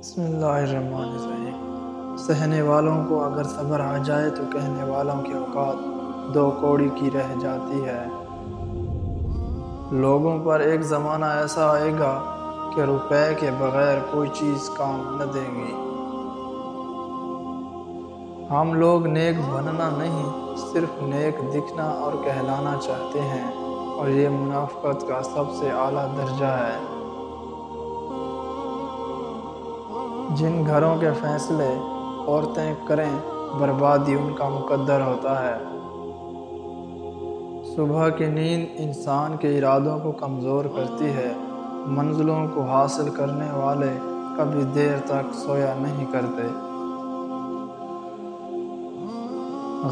بسم اللہ الرحمن الرحیم۔ سہنے والوں کو اگر صبر آ جائے تو کہنے والوں کی اوقات دو کوڑی کی رہ جاتی ہے۔ لوگوں پر ایک زمانہ ایسا آئے گا کہ روپے کے بغیر کوئی چیز کام نہ دے گی۔ ہم لوگ نیک بننا نہیں، صرف نیک دکھنا اور کہلانا چاہتے ہیں، اور یہ منافقت کا سب سے اعلیٰ درجہ ہے۔ جن گھروں کے فیصلے عورتیں کریں، بربادی ان کا مقدر ہوتا ہے۔ صبح کی نیند انسان کے ارادوں کو کمزور کرتی ہے۔ منزلوں کو حاصل کرنے والے کبھی دیر تک سویا نہیں کرتے۔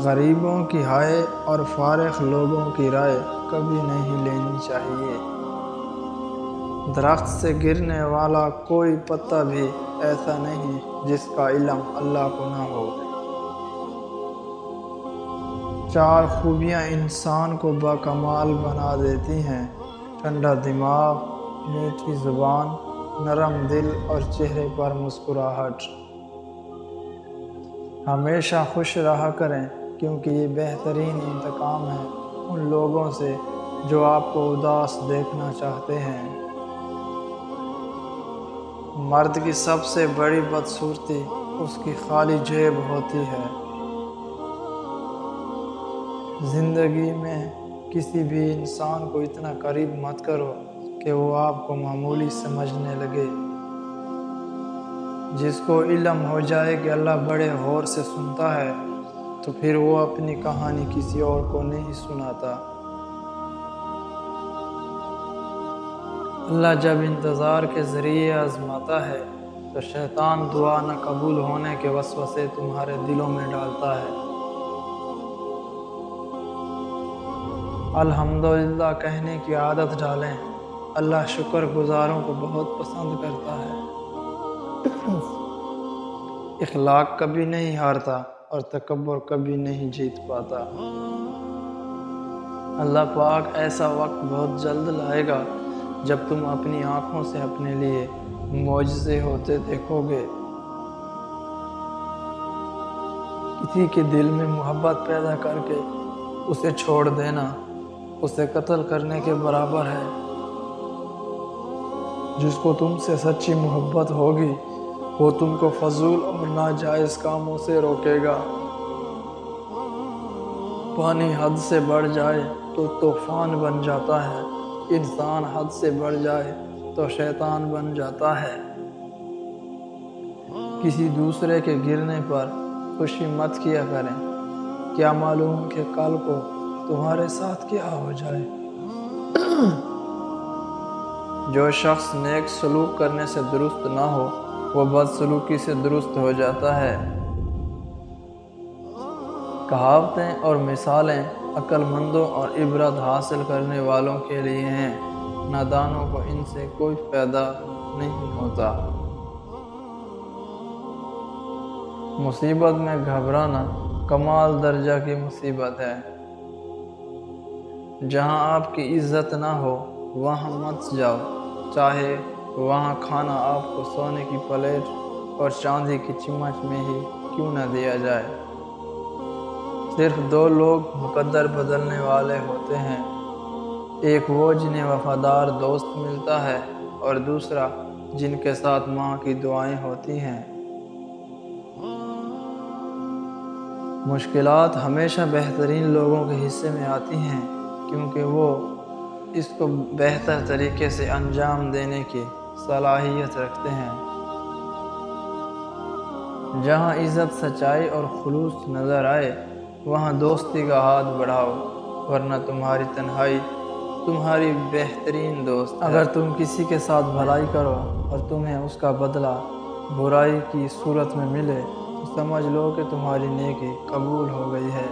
غریبوں کی ہائے اور فارغ لوگوں کی رائے کبھی نہیں لینی چاہیے۔ درخت سے گرنے والا کوئی پتا بھی ایسا نہیں جس کا علم اللہ کو نہ ہو۔ چار خوبیاں انسان کو باکمال بنا دیتی ہیں: ٹھنڈا دماغ، میٹھی زبان، نرم دل اور چہرے پر مسکراہٹ۔ ہمیشہ خوش رہا کریں، کیونکہ یہ بہترین انتقام ہے ان لوگوں سے جو آپ کو اداس دیکھنا چاہتے ہیں۔ مرد کی سب سے بڑی بدصورتی اس کی خالی جیب ہوتی ہے۔ زندگی میں کسی بھی انسان کو اتنا قریب مت کرو کہ وہ آپ کو معمولی سمجھنے لگے۔ جس کو علم ہو جائے کہ اللہ بڑے غور سے سنتا ہے تو پھر وہ اپنی کہانی کسی اور کو نہیں سناتا۔ اللہ جب انتظار کے ذریعے آزماتا ہے تو شیطان دعا نہ قبول ہونے کے وسوسے تمہارے دلوں میں ڈالتا ہے۔ الحمدللہ کہنے کی عادت ڈالیں، اللہ شکر گزاروں کو بہت پسند کرتا ہے۔ اخلاق کبھی نہیں ہارتا اور تکبر کبھی نہیں جیت پاتا۔ اللہ پاک ایسا وقت بہت جلد لائے گا جب تم اپنی آنکھوں سے اپنے لیے معجزے ہوتے دیکھو گے۔ کسی کے دل میں محبت پیدا کر کے اسے چھوڑ دینا اسے قتل کرنے کے برابر ہے۔ جس کو تم سے سچی محبت ہوگی وہ تم کو فضول اور ناجائز کاموں سے روکے گا۔ پانی حد سے بڑھ جائے تو طوفان بن جاتا ہے، انسان حد سے بڑھ جائے تو شیطان بن جاتا ہے۔ کسی دوسرے کے گرنے پر خوشی مت کیا کریں، کیا معلوم کہ کل کو تمہارے ساتھ کیا ہو جائے۔ جو شخص نیک سلوک کرنے سے درست نہ ہو وہ بد سلوکی سے درست ہو جاتا ہے۔ کہاوتیں اور مثالیں عقل مندوں اور عبرت حاصل کرنے والوں کے لیے ہیں، نادانوں کو ان سے کوئی فائدہ نہیں ہوتا۔ مصیبت میں گھبرانا کمال درجہ کی مصیبت ہے۔ جہاں آپ کی عزت نہ ہو وہاں مت جاؤ، چاہے وہاں کھانا آپ کو سونے کی پلیٹ اور چاندی کی چمچ میں ہی کیوں نہ دیا جائے۔ صرف دو لوگ مقدر بدلنے والے ہوتے ہیں، ایک وہ جنہیں وفادار دوست ملتا ہے اور دوسرا جن کے ساتھ ماں کی دعائیں ہوتی ہیں۔ مشکلات ہمیشہ بہترین لوگوں کے حصے میں آتی ہیں، کیونکہ وہ اس کو بہتر طریقے سے انجام دینے کی صلاحیت رکھتے ہیں۔ جہاں عزت، سچائی اور خلوص نظر آئے وہاں دوستی کا ہاتھ بڑھاؤ، ورنہ تمہاری تنہائی تمہاری بہترین دوست ہے۔ اگر تم کسی کے ساتھ بھلائی کرو اور تمہیں اس کا بدلہ برائی کی صورت میں ملے تو سمجھ لو کہ تمہاری نیکی قبول ہو گئی ہے۔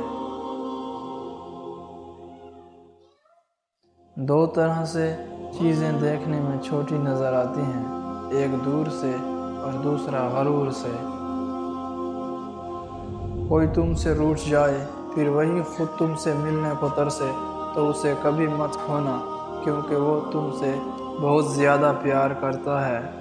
دو طرح سے چیزیں دیکھنے میں چھوٹی نظر آتی ہیں، ایک دور سے اور دوسرا غرور سے۔ کوئی تم سے روٹھ جائے پھر وہی خود تم سے ملنے کو ترسے تو اسے کبھی مت کھونا، کیونکہ وہ تم سے بہت زیادہ پیار کرتا ہے۔